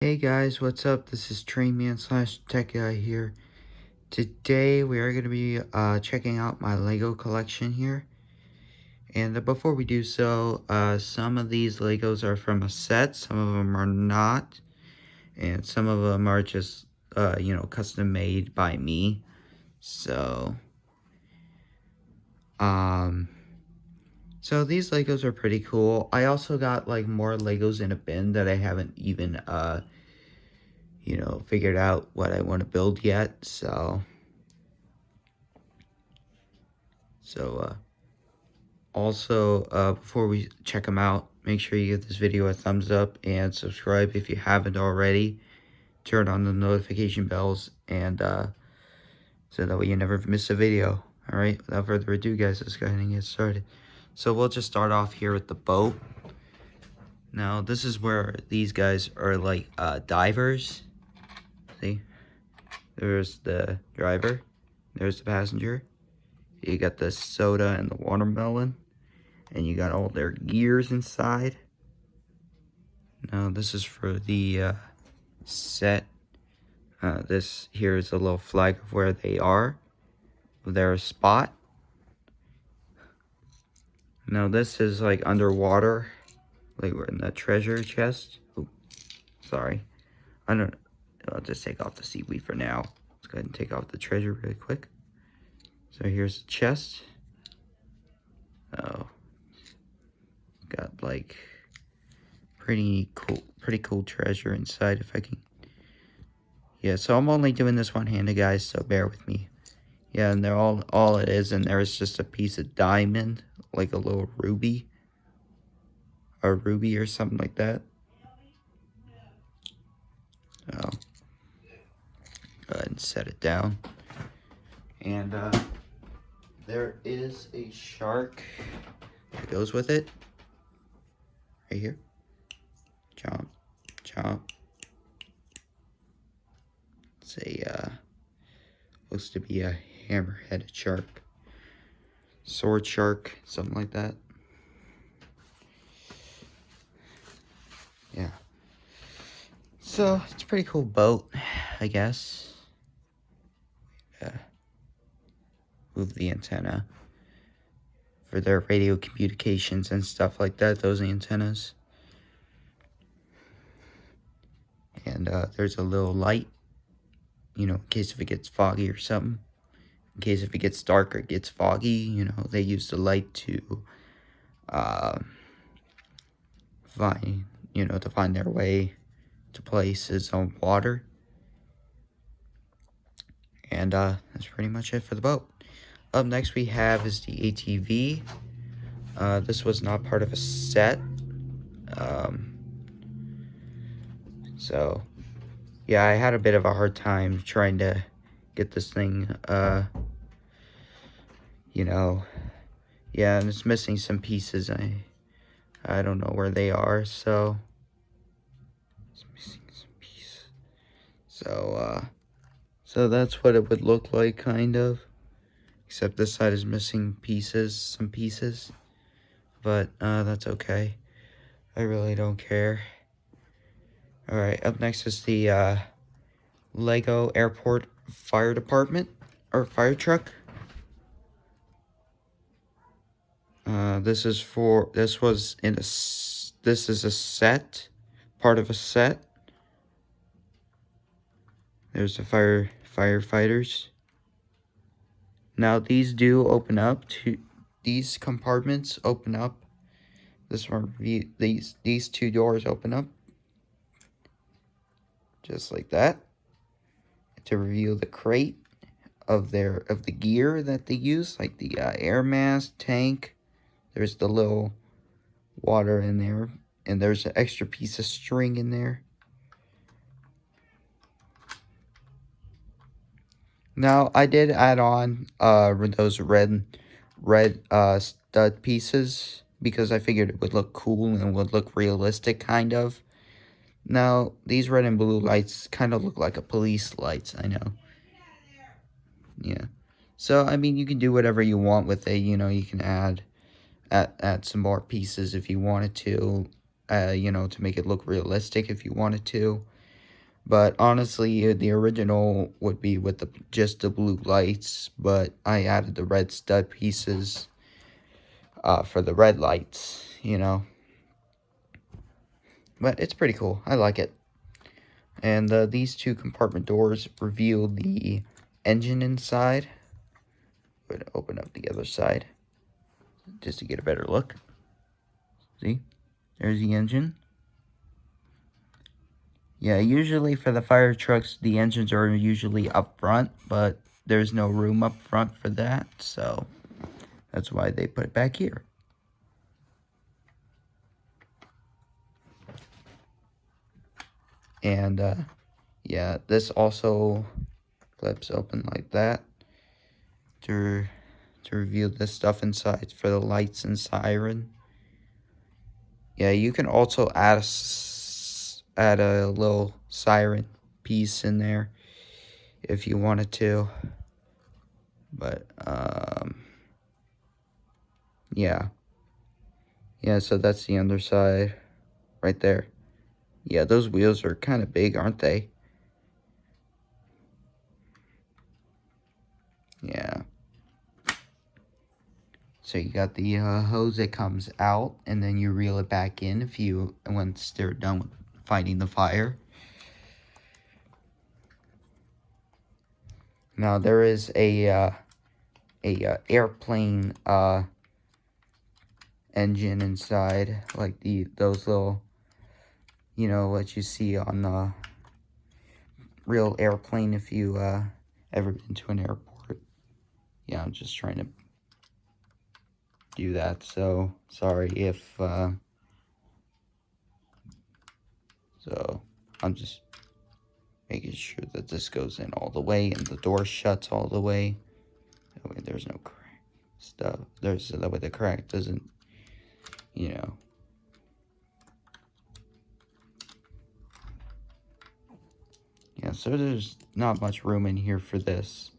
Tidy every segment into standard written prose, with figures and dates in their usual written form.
Hey guys, what's up? This is Trainman slash Tech Guy here. Today we are going to be checking out my Lego collection here. And before we do so, some of these Legos are from a set, some of them are not. And some of them are just, custom made by me. So, so these Legos are pretty cool. I also got like more Legos in a bin that I haven't even, figured out what I want to build yet. Also, before we check them out, make sure you give this video a thumbs up and subscribe if you haven't already. Turn on the notification bells and so that way you never miss a video. Alright, without further ado guys, let's go ahead and get started. So we'll just start off here with the boat. Now this is where these guys are like divers. See? There's the driver. There's the passenger. You got the soda and the watermelon. And you got all their gears inside. Now this is for the set. This here is a little flag of where they are. Their spot. Now this is like underwater. Like we're in the treasure chest. Ooh, sorry. I'll just take off the seaweed for now. Let's go ahead and take off the treasure really quick. So here's the chest. Oh. Got like pretty cool treasure inside if I can. Yeah, so I'm only doing this one-handed guys, so bear with me. Yeah, and they're all it is, and there is just a piece of diamond, like a little ruby. A ruby or something like that. So go ahead and set it down. And there is a shark that goes with it. Right here. Chomp, chomp. It's supposed to be a hammerhead shark. Sword shark, something like that. Yeah. So, it's a pretty cool boat, I guess. Move the antenna for their radio communications and stuff like that, those antennas. And there's a little light, in case if it gets foggy or something. In case if it gets dark or it gets foggy, they use the light to find their way to places on water. And that's pretty much it for the boat. Up next we have is the ATV. This was not part of a set. So, yeah, I had a bit of a hard time trying to get this thing, yeah, and it's missing some pieces. I don't know where they are, so it's missing some pieces. So that's what it would look like, kind of. Except this side is missing some pieces. But that's okay. I really don't care. Alright, up next is the Lego Airport Fire Department, or fire truck. This is a set, part of a set. There's the firefighters. Now these do open up these compartments open up. This one, these two doors open up. Just like that. To reveal the crate of the gear that they use, like the air mask, tank. There's the little water in there, and there's an extra piece of string in there. Now I did add on those red stud pieces because I figured it would look cool and would look realistic, kind of. Now these red and blue lights kind of look like a police lights, I know. Yeah. So I mean, you can do whatever you want with it. You can add some more pieces if you wanted to. To make it look realistic if you wanted to. But honestly, the original would be with just the blue lights, but I added the red stud pieces for the red lights, you know. But it's pretty cool. I like it. And these two compartment doors reveal the engine inside. I'm going to open up the other side just to get a better look. See? There's the engine. Yeah, usually for the fire trucks, the engines are usually up front, but there's no room up front for that, so that's why they put it back here. And, yeah, this also flips open like that to reveal the stuff inside for the lights and siren. Yeah, you can also add a little siren piece in there if you wanted to. But, yeah. Yeah, so that's the underside right there. Yeah, those wheels are kind of big, aren't they? Yeah. So you got the hose that comes out, and then you reel it back in once they're done with fighting the fire. Now there is a airplane engine inside, like those little, you know, what you see on the real airplane if you ever been to an airport. Yeah, I'm just trying to do that, so sorry if so I'm just making sure that this goes in all the way and the door shuts all the way. That way there's no crack stuff. That way the crack doesn't, you know. Yeah, so there's not much room in here for this.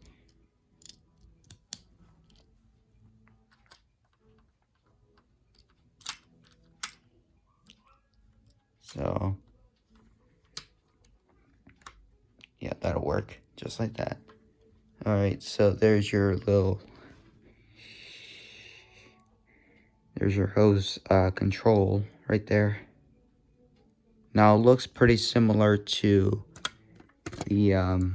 So, yeah, that'll work just like that. Alright, so there's your hose control right there. Now it looks pretty similar to the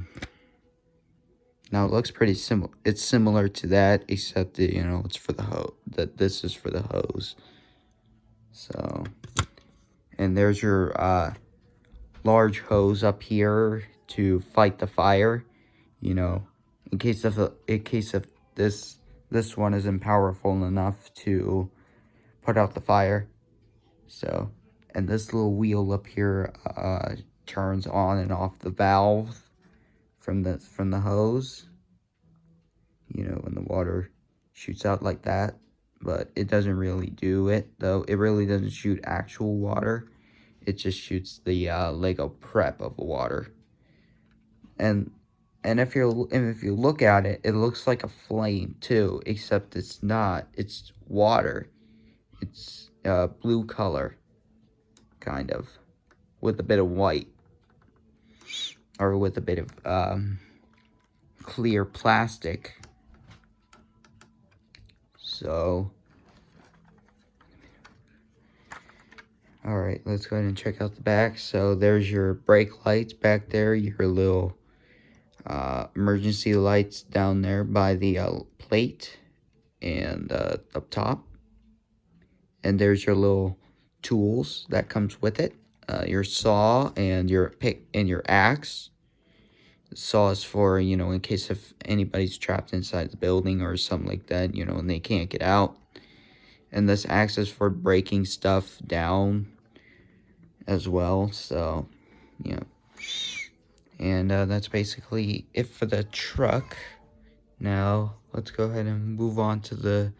it's similar to that, except that, you know, it's for the hose, that this is for the hose. So, and there's your large hose up here to fight the fire, you know, in case of this one isn't powerful enough to put out the fire. So, and this little wheel up here turns on and off the valve from the hose, you know, when the water shoots out like that. But it doesn't really do it, though. It really doesn't shoot actual water. It just shoots the Lego prep of water. And if you look at it, it looks like a flame too, except it's not. It's water. It's blue color, kind of, with a bit of white, or with a bit of clear plastic. So, alright, let's go ahead and check out the back. So there's your brake lights back there, your little emergency lights down there by the plate and up top. And there's your little tools that comes with it, your saw and your pick and your axe. The saw is for, you know, in case if anybody's trapped inside the building or something like that, you know, and they can't get out. And this axe is for breaking stuff down as well. So, yeah. And that's basically it for the truck. Now, let's go ahead and move on to the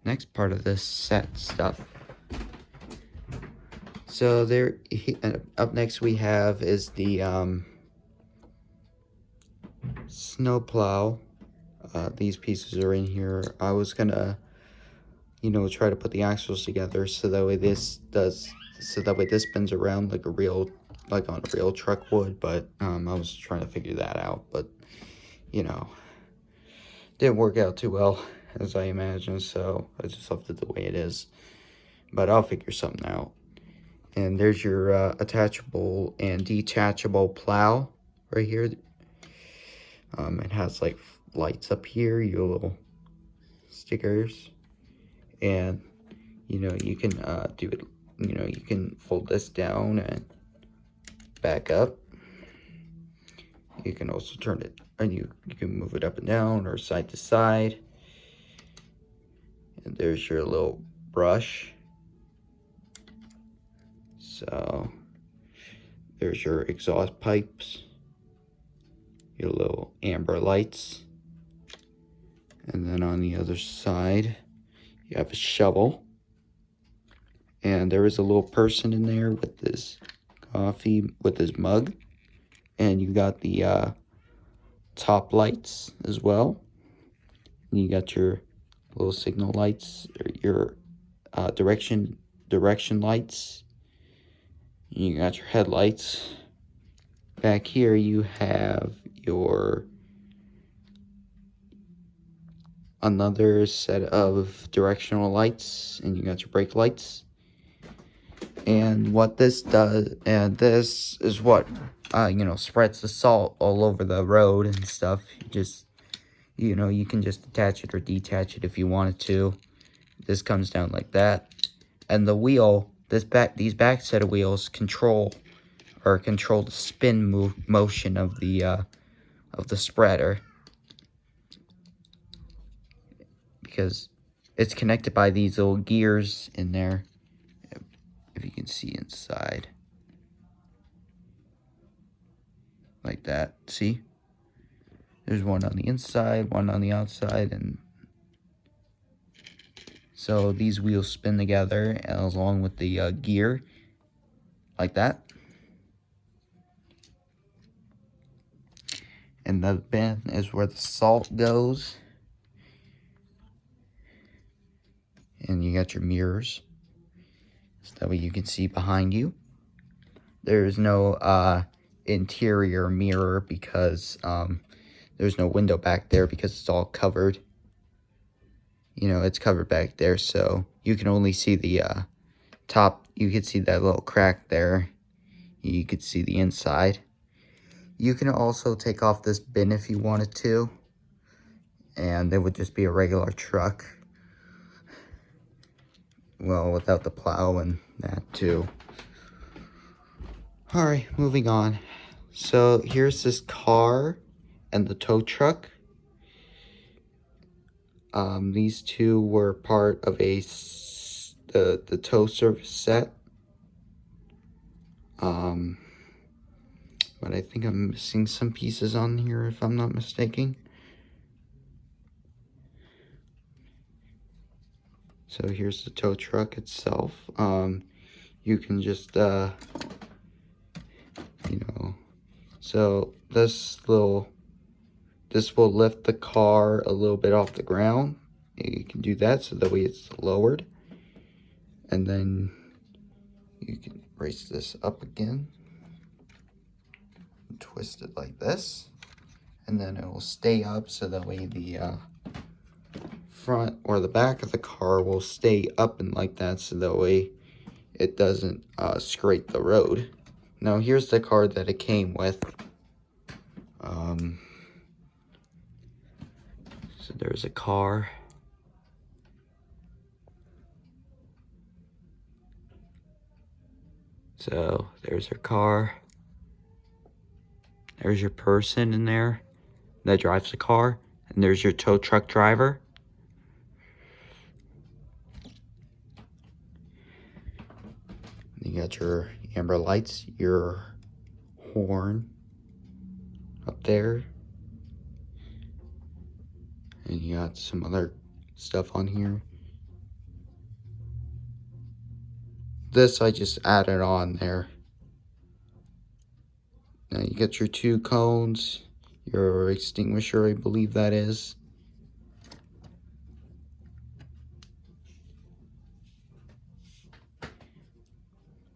next part of this set stuff. So up next we have is the snowplow. These pieces are in here. I was gonna, you know, try to put the axles together so that way this spins around like a real like on a real truck would, but I was trying to figure that out, but you know, didn't work out too well as I imagined, so I just left it the way it is. But I'll figure something out. And there's your attachable and detachable plow right here. It has like lights up here, your little stickers, and you know, you can do it, you know, you can fold this down and back up. You can also turn it, and you can move it up and down or side to side. And there's your little brush. So there's your exhaust pipes, your little amber lights, and then on the other side you have a shovel, and there is a little person in there with this coffee with his mug, and you got the top lights as well, and you got your little signal lights, or your direction lights. You got your headlights. Back here you have your another set of directional lights, and you got your brake lights. And what this does, and this is what you know, spreads the salt all over the road and stuff. You just, you know, you can just attach it or detach it if you wanted to. This comes down like that, and the wheel, these back set of wheels control the spin motion of the spreader, because it's connected by these little gears in there, if you can see inside, like that. See, there's one on the inside, one on the outside, and so these wheels spin together along with the gear, like that. And the bin is where the salt goes. And you got your mirrors, so that way you can see behind you. There's no interior mirror because there's no window back there, because it's all covered. You know, it's covered back there, so you can only see the top. You can see that little crack there. You could see the inside. You can also take off this bin if you wanted to, and it would just be a regular truck. Well, without the plow and that too. Alright, moving on. So here's this car and the tow truck. These two were part of the tow service set. But I think I'm missing some pieces on here if I'm not mistaken. So here's the tow truck itself. You can just, you know, so this will lift the car a little bit off the ground. You can do that so that way it's lowered. And then you can raise this up again. Twist it like this, and then it will stay up, so that way the front or the back of the car will stay up and like that, so that way it doesn't scrape the road. Now here's the car that it came with. So there's a car. So there's her car. There's your person in there that drives the car. And there's your tow truck driver. You got your amber lights, your horn up there. And you got some other stuff on here. This I just added on there. Now you got your two cones, your extinguisher, I believe that is.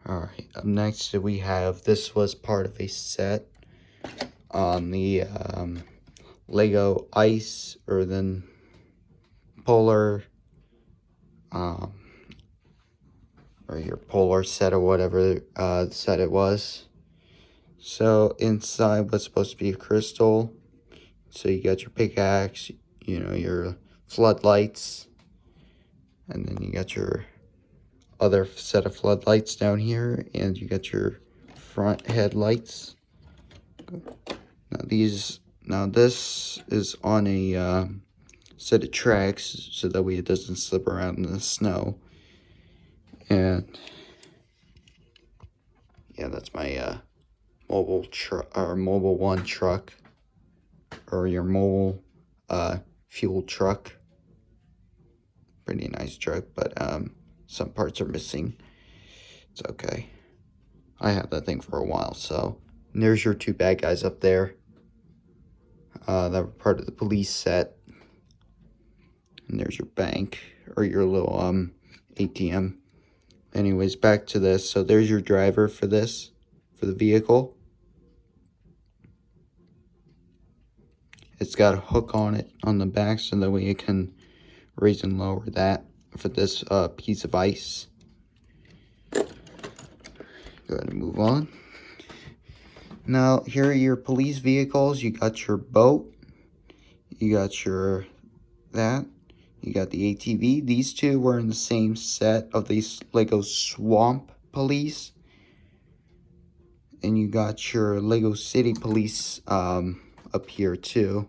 Alright, Next we have, this was part of a set on the Lego Ice, or then Polar, or your Polar set, or whatever set it was. So inside was supposed to be a crystal. So you got your pickaxe, you know, your floodlights, and then you got your other set of floodlights down here, and you got your front headlights. Now this is on a set of tracks, so that way it doesn't slip around in the snow. And yeah, that's my mobile truck, or Mobile One truck, or your mobile fuel truck. Pretty nice truck, but some parts are missing. It's okay. I had that thing for a while. So, and there's your two bad guys up there. That were part of the police set. And there's your bank, or your little ATM. Anyways, back to this. So there's your driver for this, for the vehicle. It's got a hook on it on the back, so that way it can raise and lower that for this piece of ice. Go ahead and move on. Now, here are your police vehicles. You got your boat. You got your that. You got the ATV. These two were in the same set of these Lego Swamp Police. And you got your Lego City Police up here too.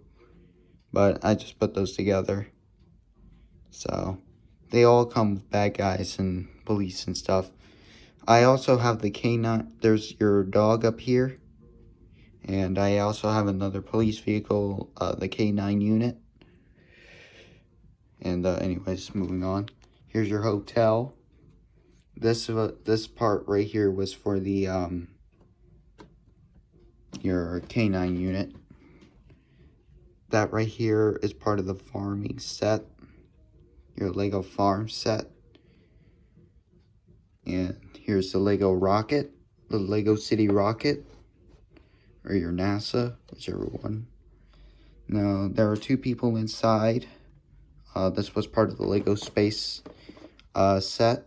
But I just put those together. So, they all come with bad guys and police and stuff. I also have the K9. There's your dog up here. And I also have another police vehicle, the K9 unit. And anyways, moving on. Here's your hotel. This part right here was for the your K9 unit. That right here is part of the farming set, your Lego farm set. And here's the Lego rocket, the Lego City rocket, or your NASA, whichever one. Now, there are two people inside. This was part of the Lego space set.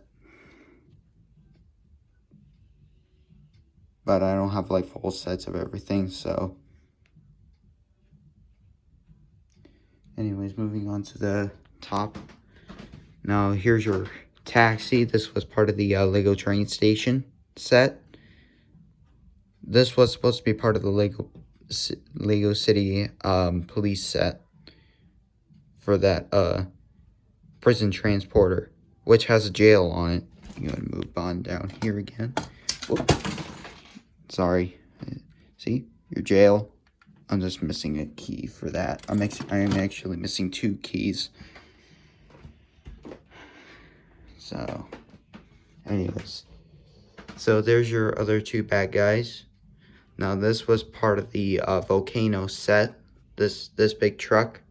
But I don't have like full sets of everything, so. Anyways, moving on to the top. Now, here's your taxi. This was part of the Lego train station set. This was supposed to be part of the Lego City police set for that prison transporter, which has a jail on it. You gotta move on down here again. Whoop. Sorry. See? Your jail. I'm just missing a key for that. I am actually missing two keys. So, anyways. So, there's your other two bad guys. Now, this was part of the volcano set. This big truck.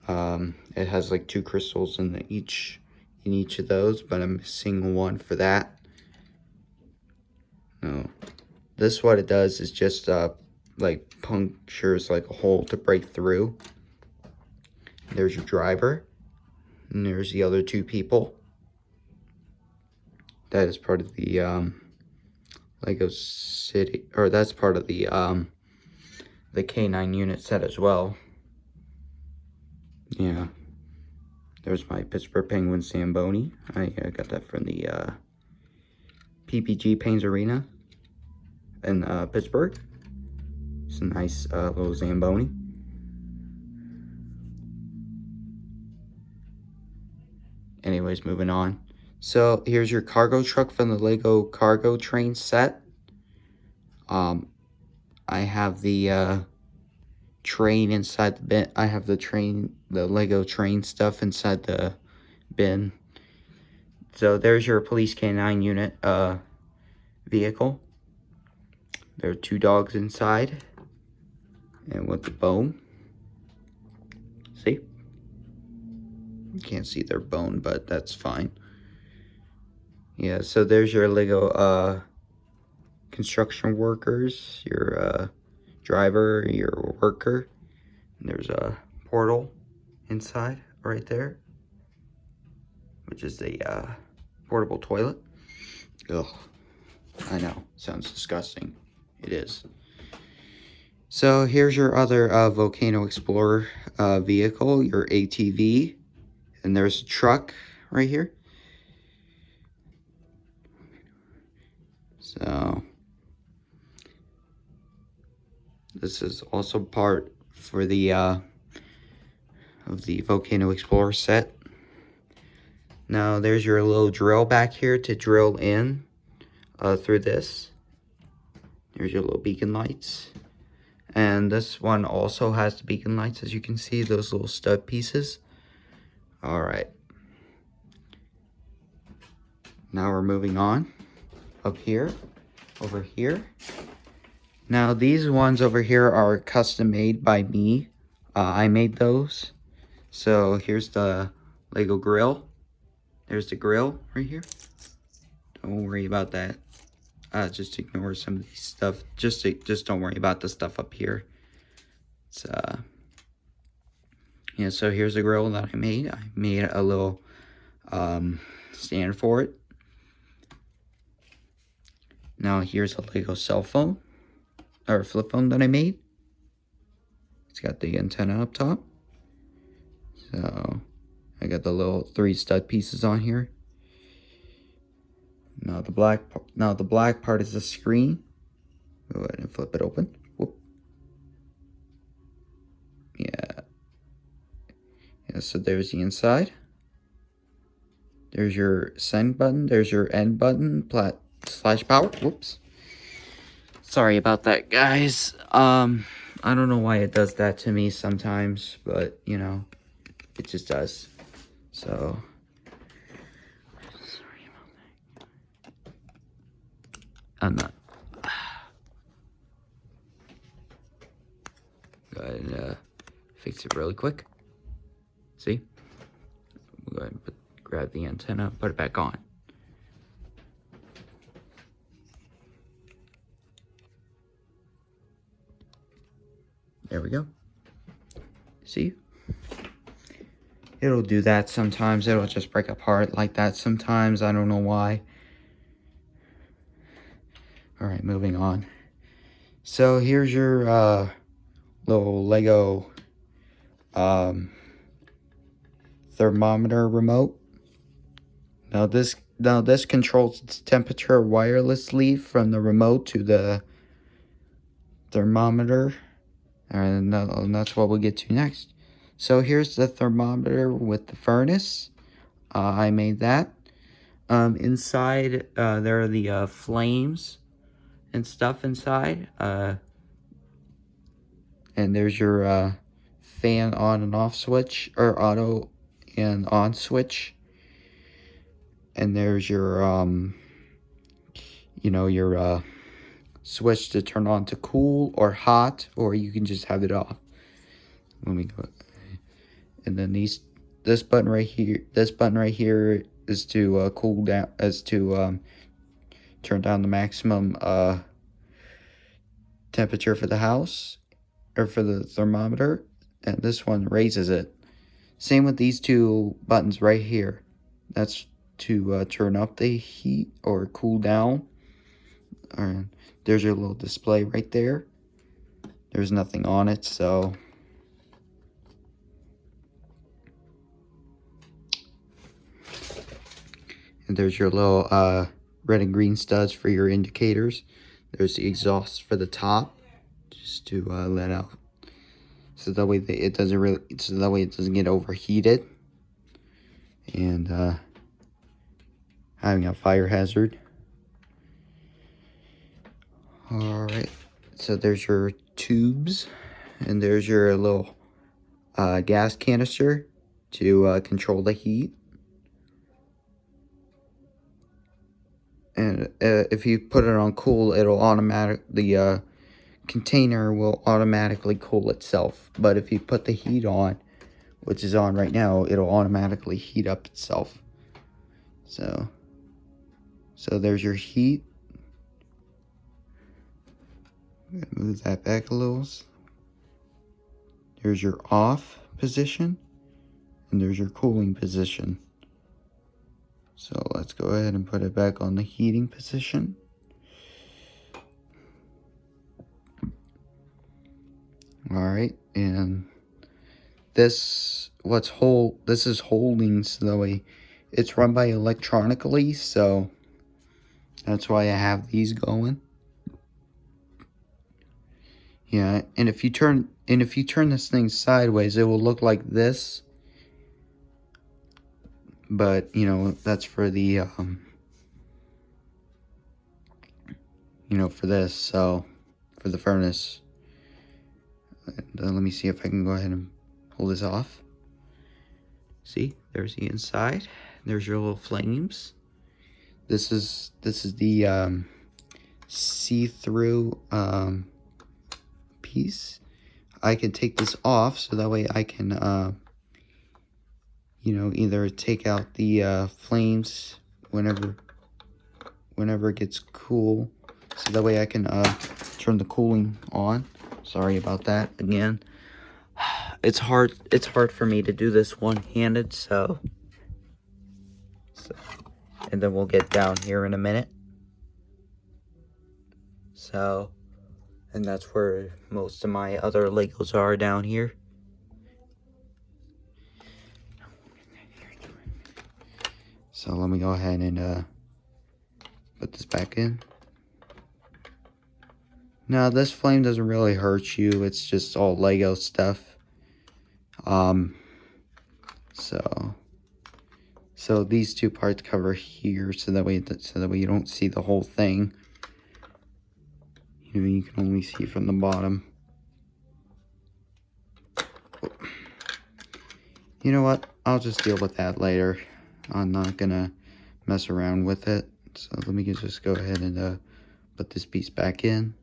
It has like two crystals in each of those, but I'm missing one for that. No. This, what it does is just like punctures like a hole to break through. There's your driver, and there's the other two people. That is part of the Lego City, or that's part of the K9 unit set as well. Yeah. There's my Pittsburgh Penguins Zamboni. I got that from the PPG Paints Arena in Pittsburgh. It's a nice little Zamboni. Anyways, moving on. So here's your cargo truck from the Lego cargo train set. I have the train inside the bin. I have the Lego train stuff inside the bin. So there's your police K9 unit vehicle. There are two dogs inside, and with the bone. See? You can't see their bone, but that's fine. Yeah, so there's your Lego construction workers, your driver, your worker. And there's a portal inside right there, which is a portable toilet. Ugh, I know, sounds disgusting. It is. So here's your other Volcano Explorer vehicle, your ATV. And there's a truck right here. So this is also part for the of the Volcano Explorer set. Now there's your little drill back here to drill in through this. There's your little beacon lights. And this one also has the beacon lights, as you can see, those little stud pieces. Alright. Now we're moving on. Up here. Over here. Now these ones over here are custom made by me. I made those. So here's the Lego grill. There's the grill right here. Don't worry about that. Just ignore some of these stuff. Just don't worry about the stuff up here. It's yeah. So here's the grill that I made. I made a little stand for it. Now here's a Lego cell phone or flip phone that I made. It's got the antenna up top. So I got the little 3 stud pieces on here. Now the black part is the screen. Go ahead and flip it open. Whoop. Yeah. Yeah, so there's the inside. There's your send button. There's your end button. Slash power. Whoops. Sorry about that, guys. I don't know why it does that to me sometimes, but you know, it just does. So sorry about that. I'm not. Go ahead and fix it really quick. See? We'll go ahead and grab the antenna, put it back on. There we go. See? It'll do that sometimes. It'll just break apart like that sometimes. I don't know why. Alright, moving on. So here's your little Lego thermometer remote. Now this controls its temperature wirelessly from the remote to the thermometer. And that's what we'll get to next. So here's the thermometer with the furnace. I made that. Inside, there are the flames and stuff inside. And there's your fan on and off switch, or auto and on switch. And there's your, you know, your switch to turn on to cool or hot, or you can just have it off. Let me go. And then this button right here is to cool down, is to turn down the maximum temperature for the house, or for the thermometer, and this one raises it. Same with these 2 buttons right here. That's to turn up the heat or cool down. And there's your little display right there. There's nothing on it, so and there's your little red and green studs for your indicators. There's the exhaust for the top, just to let out, so that way it doesn't get overheated and having a fire hazard. Alright, so there's your tubes, and there's your little gas canister to control the heat. And if you put it on cool, it'll the container will automatically cool itself. But if you put the heat on, which is on right now, it'll automatically heat up itself. So there's your heat. Move that back a little. There's your off position, and there's your cooling position. So let's go ahead and put it back on the heating position. Alright, and this is holding, so that way it's run by electronically, so that's why I have these going. Yeah, and if you turn this thing sideways, it will look like this. But, you know, that's for the you know, for this, so for the furnace. And, let me see if I can go ahead and pull this off. See, there's the inside. There's your little flames. This is the see-through piece. I can take this off, so that way I can you know, either take out the flames whenever it gets cool, so that way I can turn the cooling on. Sorry about that again. It's hard for me to do this one-handed, so and then we'll get down here in a minute. So, and that's where most of my other Legos are, down here. So let me go ahead and put this back in. Now this flame doesn't really hurt you, it's just all Lego stuff. So these two parts cover here, so that way you don't see the whole thing. You know, you can only see from the bottom. You know what? I'll just deal with that later. I'm not gonna mess around with it. So let me just go ahead and put this piece back in,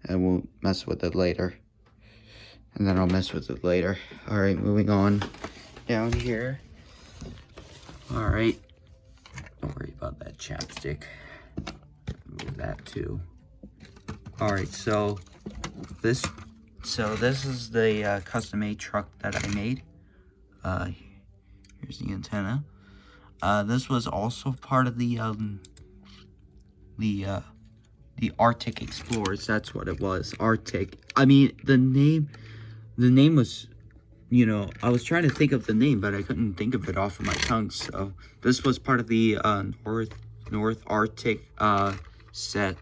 and we'll mess with it later. And then I'll mess with it later. Alright, moving on down here. Alright. Don't worry about that chapstick. Move that too. Alright, so this is the custom-made truck that I made. Here's the antenna. This was also part of the Arctic Explorers. That's what it was, Arctic. I mean, the name was, you know, I was trying to think of the name, but I couldn't think of it off of my tongue. So this was part of the North Arctic set,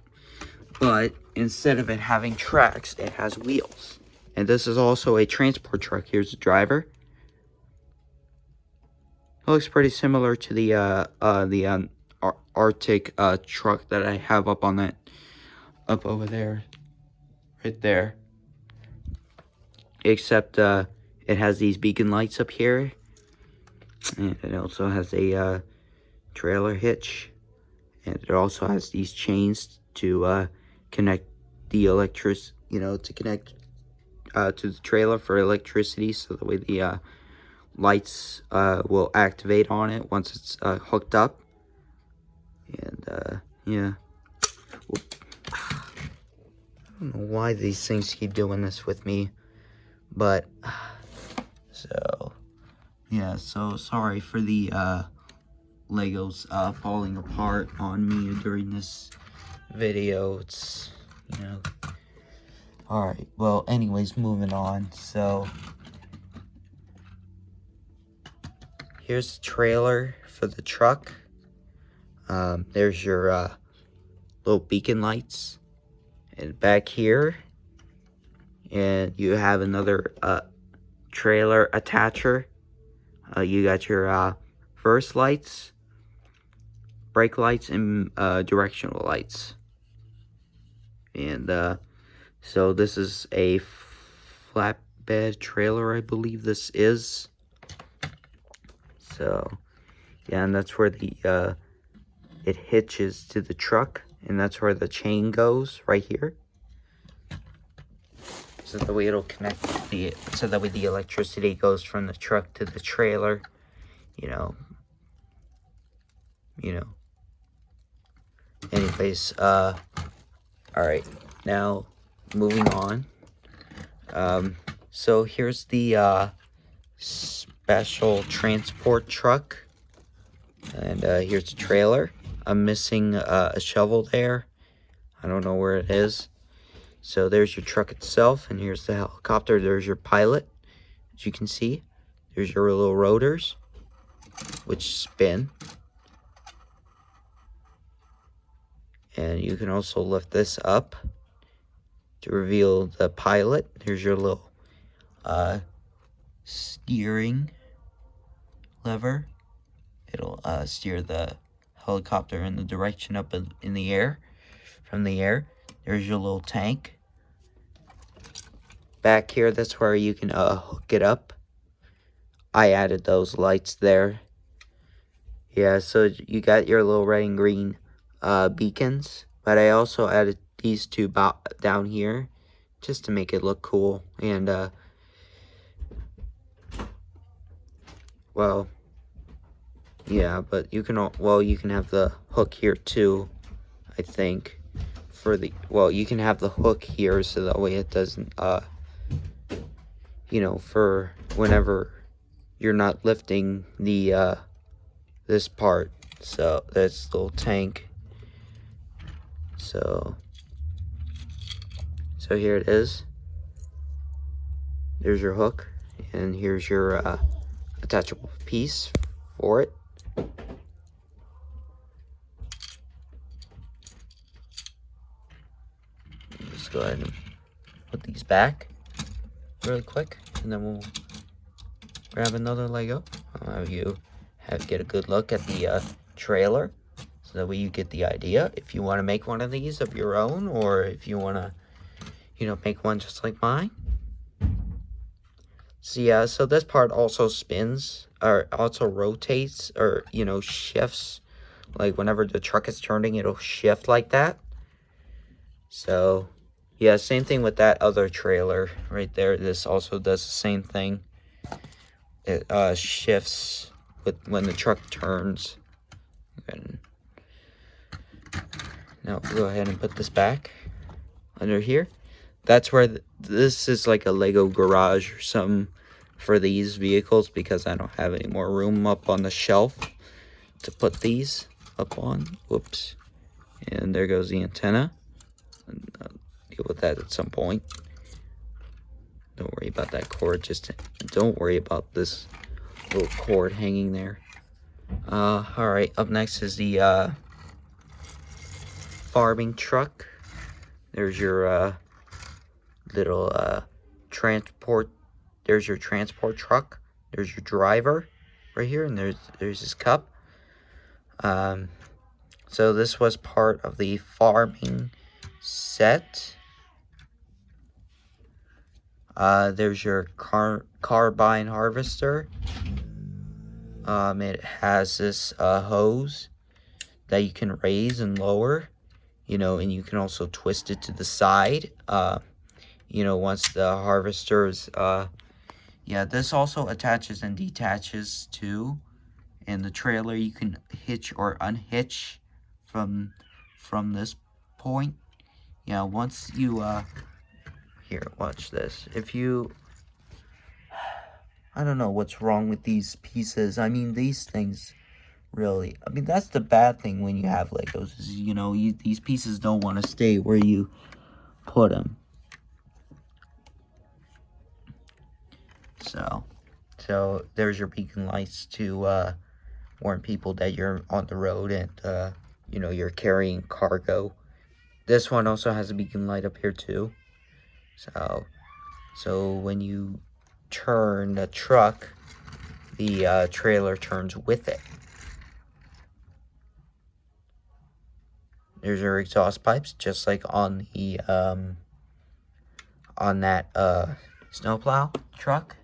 but instead of it having tracks, it has wheels. And this is also a transport truck. Here's the driver. It looks pretty similar to the Arctic truck that I have up over there, right there. Except it has these beacon lights up here, and it also has a trailer hitch, and it also has these chains to connect the to connect to the trailer for electricity, so the way the lights will activate on it once it's hooked up. And yeah, I don't know why these things keep doing this with me, but so yeah, so sorry for the Legos falling apart on me during this video. It's, you know, alright, well, anyways, moving on. So here's the trailer for the truck. There's your little beacon lights, and back here, and you have another trailer attacher. You got your first lights, brake lights, and directional lights. And so this is a flatbed trailer, I believe this is. So yeah, and that's where the it hitches to the truck, and that's where the chain goes, right here. So the way it'll connect so that way the electricity goes from the truck to the trailer, you know. Anyways, alright, now moving on. So here's the special transport truck, and here's the trailer. I'm missing a shovel there. I don't know where it is. So there's your truck itself, and here's the helicopter. There's your pilot, as you can see. There's your little rotors, which spin. And you can also lift this up to reveal the pilot. Here's your little steering lever. It'll steer the helicopter in the direction up in the air, from the air. There's your little tank. Back here, that's where you can hook it up. I added those lights there. Yeah, so you got your little red and green beacons, but I also added these two down here just to make it look cool. And well, yeah, but you can you can have the hook here too, I think. You can have the hook here so that way it doesn't you know, for whenever you're not lifting the this part. So that's the little tank. So here it is. There's your hook, and here's your attachable piece for it. Just go ahead and put these back really quick, and then we'll grab another Lego. I'll have you get a good look at the trailer, so that way you get the idea if you want to make one of these of your own, or if you want to, you know, make one just like mine. So yeah, so this part also spins, or also rotates, or, you know, shifts. Like whenever the truck is turning, it'll shift like that. So yeah, same thing with that other trailer right there. This also does the same thing. It shifts when the truck turns. And now we'll go ahead and put this back under here. That's where this is like a Lego garage or something for these vehicles, because I don't have any more room up on the shelf to put these up on. Whoops. And there goes the antenna. And I'll deal with that at some point. Don't worry about that cord. Just don't worry about this little cord hanging there. Alright, up next is the farming truck. There's your little transport. There's your transport truck. There's your driver right here, and there's his cup. So this was part of the farming set. There's your carbine harvester. It has this hose that you can raise and lower, you know, and you can also twist it to the side, you know, once the harvester's, yeah, this also attaches and detaches too. And the trailer you can hitch or unhitch from this point. Yeah, once you, here, watch this. If you, I don't know what's wrong with these pieces. I mean, these things, really. I mean, that's the bad thing when you have Legos, is, you know, these pieces don't want to stay where you put them. So there's your beacon lights to warn people that you're on the road and, you know, you're carrying cargo. This one also has a beacon light up here too. So when you turn the truck, the trailer turns with it. There's your exhaust pipes, just like on the on that snowplow truck.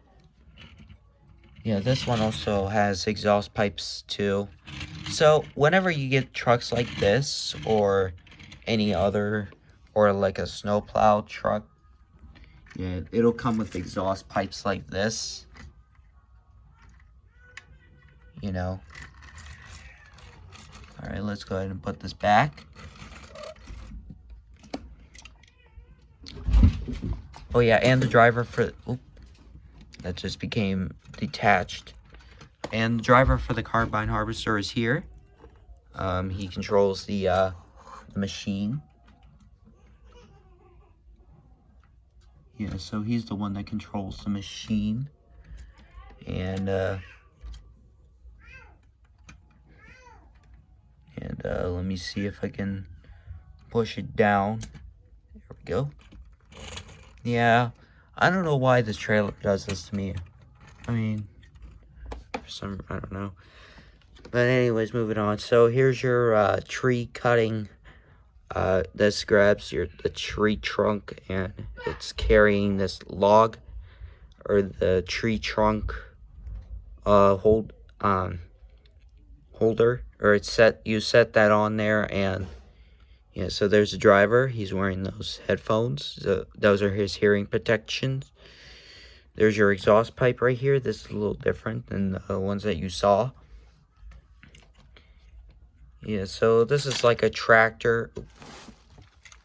Yeah, this one also has exhaust pipes too. So whenever you get trucks like this, or any other, or like a snowplow truck, yeah, it'll come with exhaust pipes like this, you know. Alright, let's go ahead and put this back. Oh yeah, and the driver for, oop, that just became detached. And the driver for the carbine harvester is here. He controls the machine. Yeah, so he's the one that controls the machine. And let me see if I can push it down. There we go. Yeah, I don't know why this trailer does this to me. I mean, for some, I don't know. But anyways, moving on. So here's your tree cutting. This grabs the tree trunk and it's carrying this log or the tree trunk holder, or you set that on there. And yeah, so there's a driver. He's wearing those headphones. So those are his hearing protections. There's your exhaust pipe right here. This is a little different than the ones that you saw. Yeah, so this is like a tractor.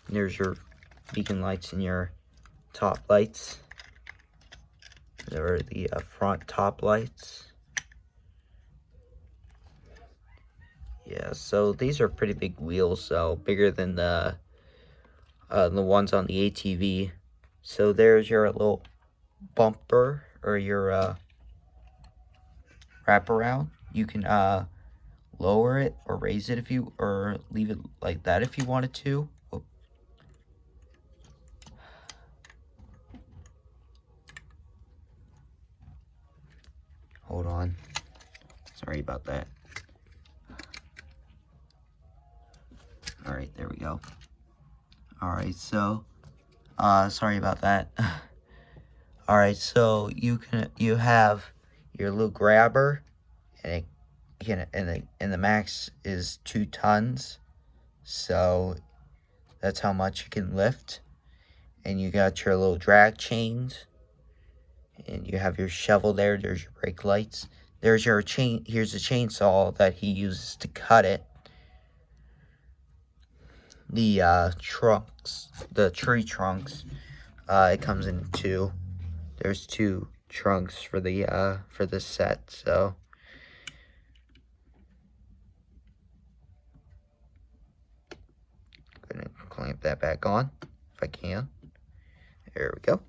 There's your beacon lights and your top lights. There are the front top lights. Yeah, so these are pretty big wheels, so bigger than the ones on the ATV. So there's your little bumper or your wraparound. You can lower it or raise it or leave it like that if you wanted to. Whoop. Hold on. Sorry about that. Alright, there we go. Alright, so sorry about that. Alright, so you have your little grabber, and the max is 2 tons. So that's how much you can lift. And you got your little drag chains. And you have your shovel there. There's your brake lights. There's your here's a chainsaw that he uses to cut it. The trunks, the tree trunks, it comes in 2. There's 2 trunks for this set, so I'm gonna clamp that back on if I can. There we go.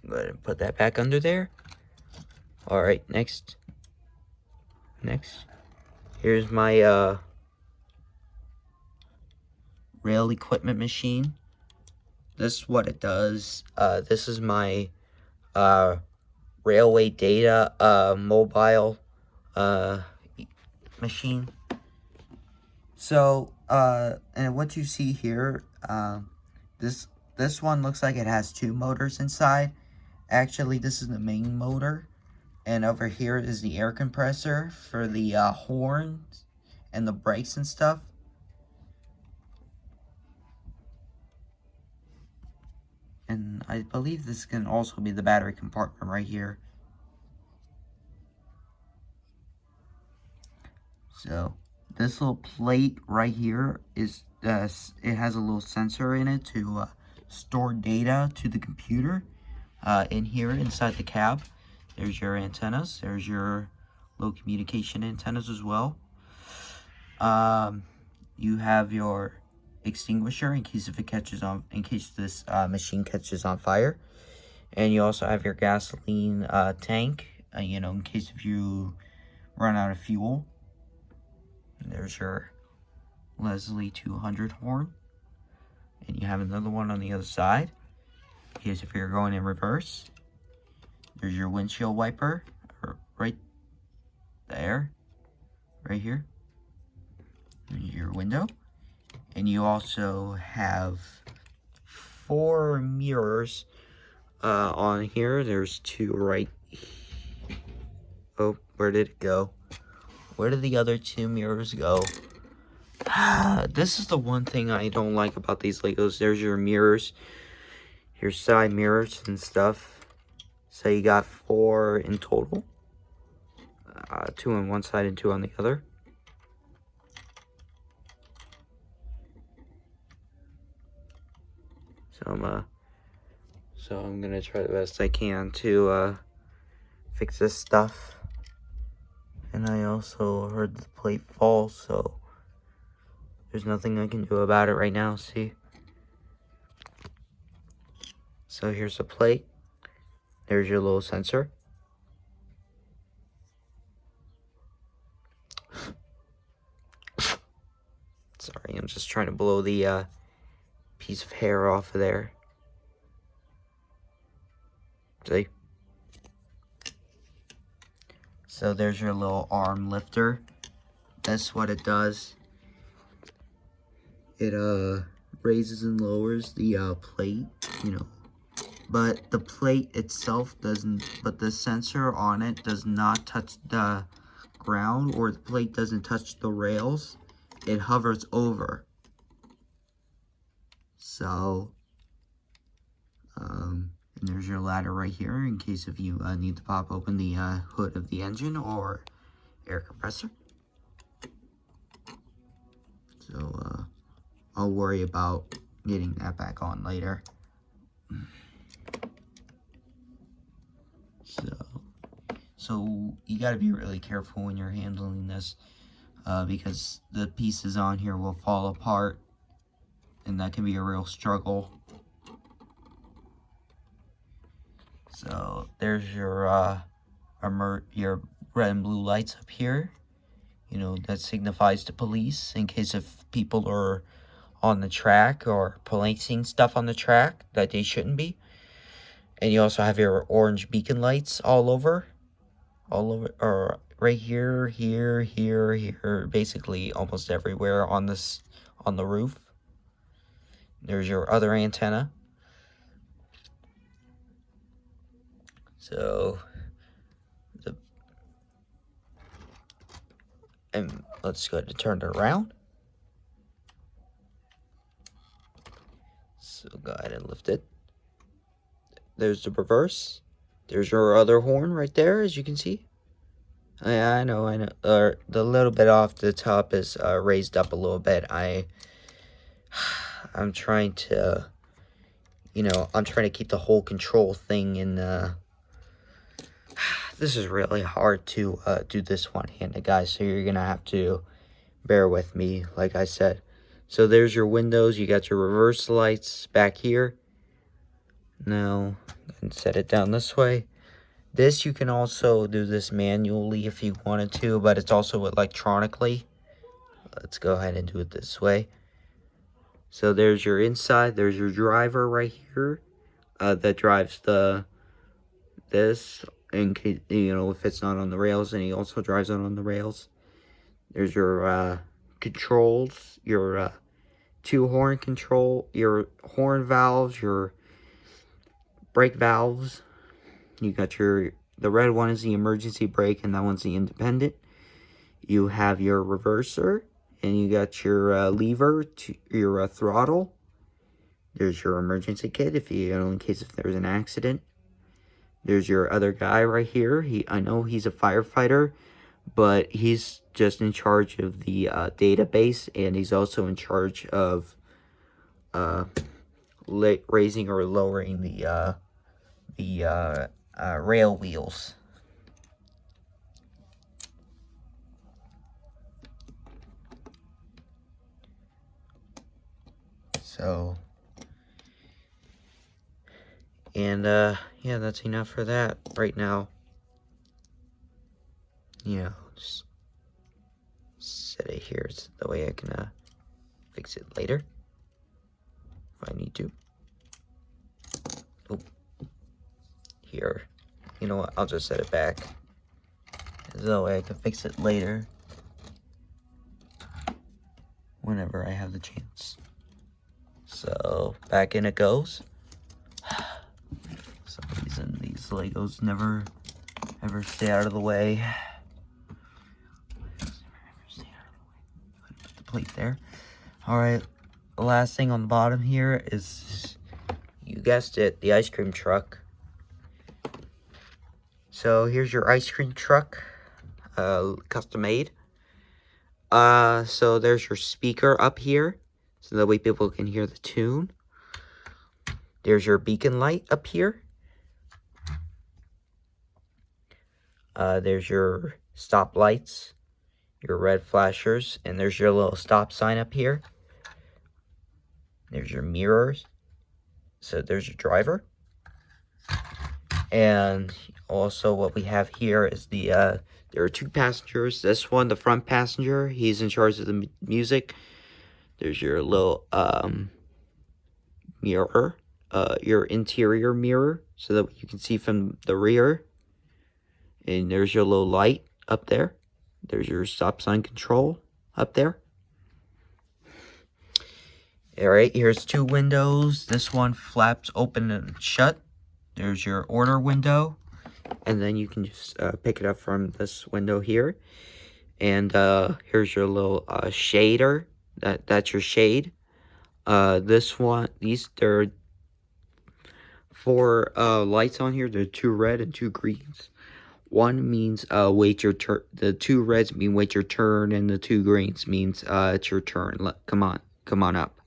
Go ahead and put that back under there. Alright, next. Here's my rail equipment machine. This is what it does. This is my railway data mobile machine. So and what you see here, this one looks like it has 2 motors inside. Actually, this is the main motor, and over here is the air compressor for the horns and the brakes and stuff. And I believe this can also be the battery compartment right here. So this little plate right here is it has a little sensor in it to store data to the computer. In here inside the cab, there's your antennas. There's your low communication antennas as well. You have your extinguisher in case this machine catches on fire, and you also have your gasoline tank, in case if you run out of fuel. And there's your Leslie 200 horn, and you have another one on the other side. Here's if you're going in reverse. There's your windshield wiper, right there, right here. Your window. And you also have 4 mirrors on here. There's 2 right. Oh, where did it go? Where did the other 2 mirrors go? This is the one thing I don't like about these Legos. There's your mirrors, your side mirrors and stuff. So you got 4 in total. 2 on one side and 2 on the other. So I'm gonna try the best I can to fix this stuff. And I also heard the plate fall, so there's nothing I can do about it right now, see? So here's the plate. There's your little sensor. Sorry, I'm just trying to blow the piece of hair off of there. See? So there's your little arm lifter. That's what it does. It raises and lowers the plate, you know. But the plate itself doesn't, but the sensor on it does not touch the ground, or the plate doesn't touch the rails. It hovers over. So, and there's your ladder right here in case if you need to pop open the hood of the engine or air compressor. So, I'll worry about getting that back on later. So you gotta be really careful when you're handling this, because the pieces on here will fall apart, and that can be a real struggle. So there's your red and blue lights up here. You know, that signifies to police in case if people are on the track or policing stuff on the track that they shouldn't be. And you also have your orange beacon lights all over, or right here, here, basically almost everywhere on the roof. There's your other antenna. So, and let's go ahead and turn it around. So go ahead and lift it. There's the reverse. There's your other horn right there, as you can see. Yeah, I know. The little bit off the top is raised up a little bit. I'm trying to, I'm trying to keep the whole control thing in. This is really hard to do this one-handed, guys. So you're gonna have to bear with me, like I said. So there's your windows. You got your reverse lights back here. Now, and set it down this way. This, you can also do this manually if you wanted to, but it's also electronically. Let's go ahead and do it this way. So there's your inside. There's your driver right here that drives this in case, if it's not on the rails, and he also drives it on the rails. There's your controls, your two horn control, your horn valves, your brake valves. You got the red one is the emergency brake, and that one's the independent. You have your reverser, and you got your lever to your throttle. There's your emergency kit in case if there's an accident. There's your other guy right here. I know he's a firefighter, but he's just in charge of the database, and he's also in charge of raising or lowering the rail wheels. So, and yeah, that's enough for that right now. Just set it here so that way I can fix it later if I need to. Oh, here. You know what? I'll just set it back. That way I can fix it later whenever I have the chance. So, back in it goes. For some reason, these Legos never ever stay out of the way. Put the plate there. Alright, the last thing on the bottom here is, you guessed it, the ice cream truck. So here's your ice cream truck, custom made. So there's your speaker up here, so that way people can hear the tune. There's your beacon light up here. There's your stop lights, your red flashers, and there's your little stop sign up here. There's your mirrors. So there's your driver. And also what we have here is the, there are 2 passengers. This one, the front passenger, he's in charge of the music. There's your little, mirror, your interior mirror, so that you can see from the rear. And there's your little light up there. There's your stop sign control up there. Alright, here's 2 windows. This one flaps open and shut. There's your order window. And then you can just pick it up from this window here. And here's your little shader. That's your shade. This one, there are 4 lights on here. There are 2 red and 2 greens. One means wait your turn. The 2 reds mean wait your turn, and the 2 greens means it's your turn. Come on up.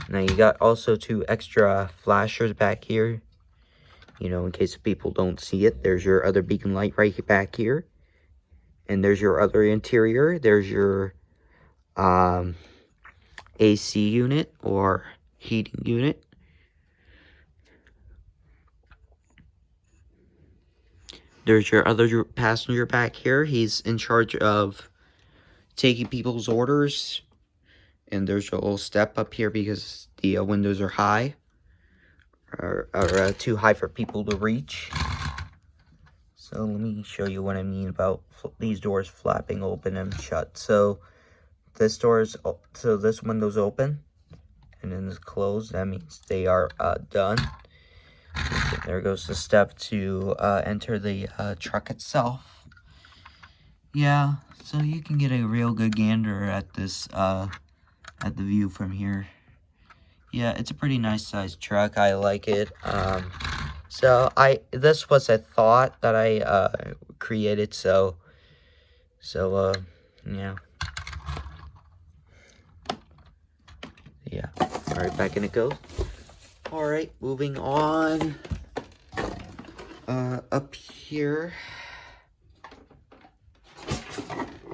Now you got also 2 extra flashers back here. You know, in case people don't see it. There's your other beacon light right back here, and there's your other interior. There's your AC unit or heating unit. There's your other passenger back here. He's in charge of taking people's orders. And there's a little step up here because the windows are high. Or too high for people to reach. So let me show you what I mean about these doors flapping open and shut. So this window's open. And then it's closed. That means they are done. There goes the step to enter the truck itself. Yeah, so you can get a real good gander at this, at the view from here. Yeah, it's a pretty nice sized truck. I like it. So this was a thought that I created. So yeah. Yeah. All right, back in it goes. All right, moving on. Up here.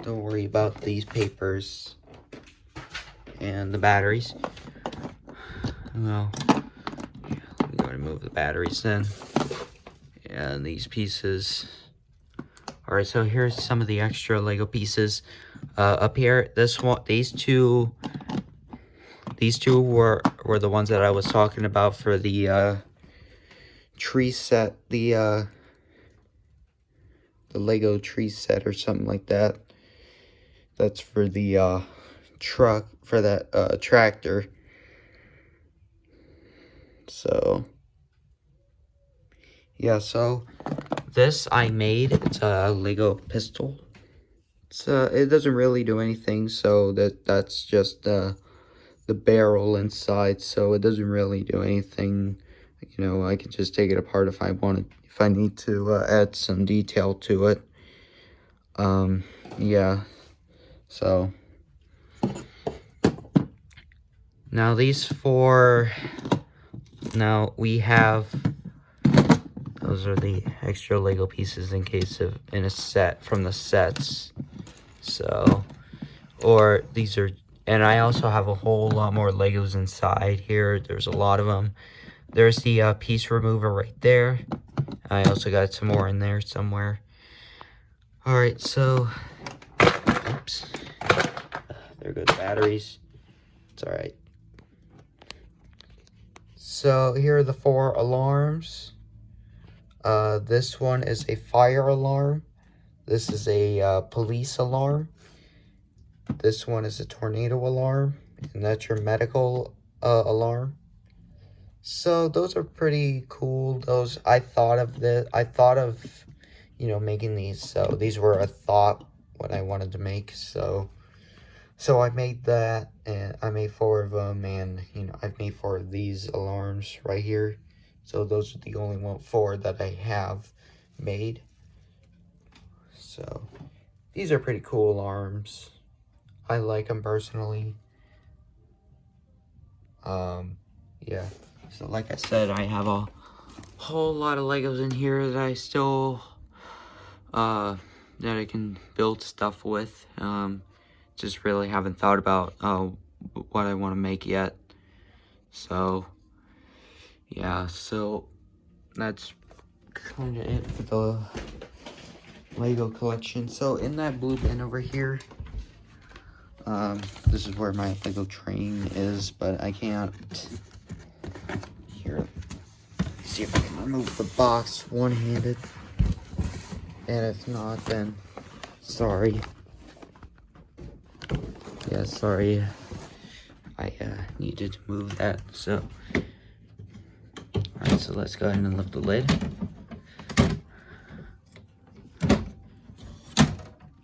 Don't worry about these papers and the batteries. Well, I'm going to move the batteries then. And these pieces. All right, so here's some of the extra Lego pieces. Up here, these two were the ones that I was talking about for the tree set, the Lego tree set or something like that. That's for the truck, for that tractor. So yeah, so this I made. It's a Lego pistol. It doesn't really do anything, so that's just the barrel inside, so it doesn't really do anything. You know, I can just take it apart if I wanted, if I need to add some detail to it. Yeah, so now now we have, those are the extra Lego pieces in case of, in a set, from the sets. So, or these are, and I also have a whole lot more Legos inside here. There's a lot of them. There's the piece remover right there. I also got some more in there somewhere. All right, so, oops. There go the batteries. It's all right. So here are the 4 alarms. This one is a fire alarm. This is a police alarm. This one is a tornado alarm, and that's your medical alarm. So those are pretty cool. Those, I thought of, you know, making these. So these were a thought what I wanted to make. So I made that, and I made 4 of them, and you know, I've made 4 of these alarms right here. So those are the only 4 that I have made. So these are pretty cool alarms. I like them personally. Yeah. So like I said, I have a whole lot of Legos in here that I still, that I can build stuff with. Just really haven't thought about, what I want to make yet. So, yeah, so that's kind of it for the Lego collection. So in that blue bin over here, this is where my Lego train is, but I can't, here, see if I can remove the box one-handed, and if not, then sorry. Yeah, sorry, I needed to move that. So alright, so let's go ahead and lift the lid.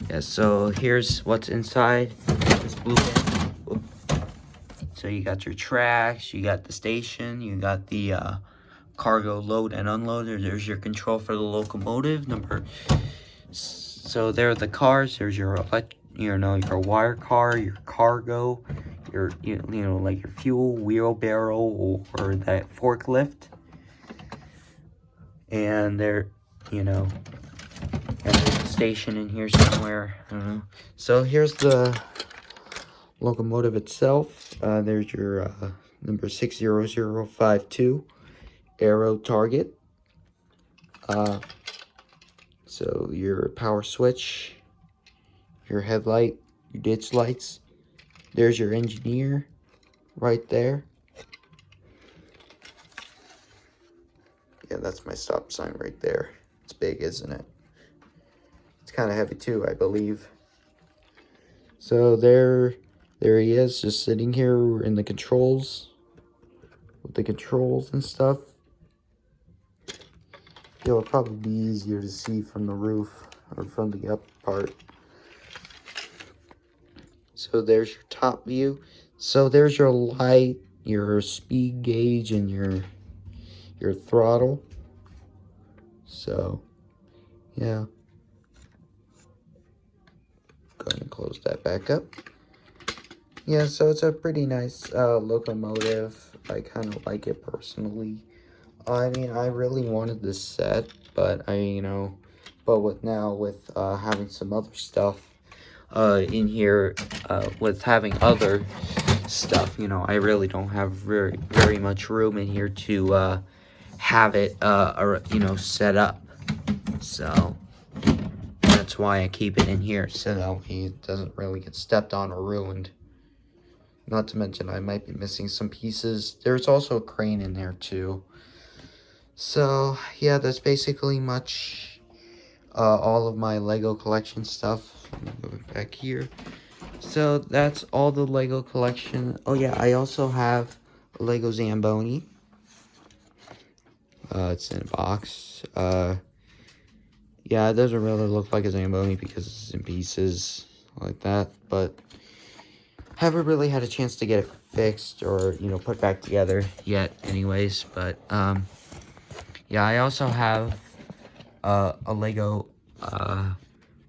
Yeah, so here's what's inside this blue bin. Whoop. So you got your tracks, you got the station, you got the cargo load and unload. There's your control for the locomotive number. So there are the cars. There's your your wire car, your cargo, your like your fuel, wheelbarrow, or that forklift. And there, and there's a station in here somewhere. I don't know. So here's the locomotive itself. There's your number 60052 aero target. So your power switch, your headlight, your ditch lights. There's your engineer right there. Yeah, that's my stop sign right there. It's big, isn't it? It's kind of heavy too, I believe. So there he is, just sitting here in the controls, with the controls and stuff. It'll probably be easier to see from the roof or from the up part. So there's your top view. So there's your light, your speed gauge, and your throttle. So yeah, go ahead and close that back up. Yeah, so it's a pretty nice locomotive. I kind of like it personally. I mean, I really wanted this set, but with having some other stuff in here, with having other stuff, I really don't have very much room in here to have it set up. So that's why I keep it in here, so that it doesn't really get stepped on or ruined. Not to mention I might be missing some pieces. There's also a crane in there too. So yeah, that's basically all of my Lego collection stuff. Let me go back here. So that's all the Lego collection. Oh yeah, I also have a Lego Zamboni. It's in a box. Yeah, it doesn't really look like a Zamboni because it's in pieces like that, but haven't really had a chance to get it fixed or put back together yet anyways. But yeah, I also have a Lego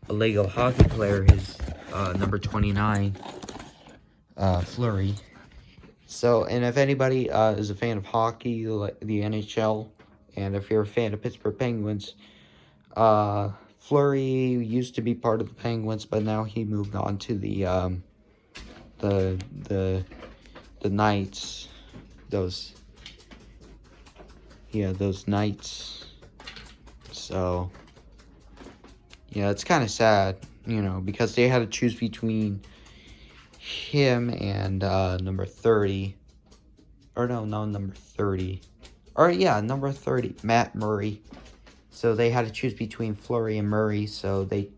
hockey player, his number 29 Fleury. So, and if anybody is a fan of hockey, like the NHL, and if you're a fan of Pittsburgh Penguins, Fleury used to be part of the Penguins, but now he moved on to the Knights. Those Knights. So yeah, it's kind of sad, because they had to choose between him and number 30. Or no, number 30. Or yeah, number 30, Matt Murray. So they had to choose between Fleury and Murray, so they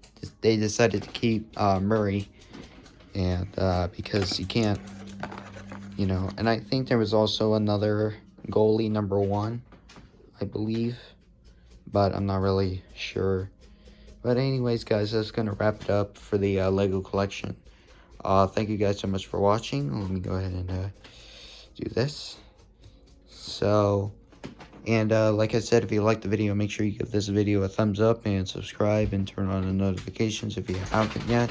decided to keep Murray, and because you can't, and I think there was also another goalie, number 1, I believe, but I'm not really sure. But anyways, guys, that's going to wrap it up for the Lego collection. Thank you guys so much for watching. Let me go ahead and do this. So, and like I said, if you liked the video, make sure you give this video a thumbs up and subscribe and turn on the notifications if you haven't yet.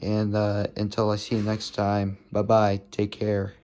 And until I see you next time, bye-bye. Take care.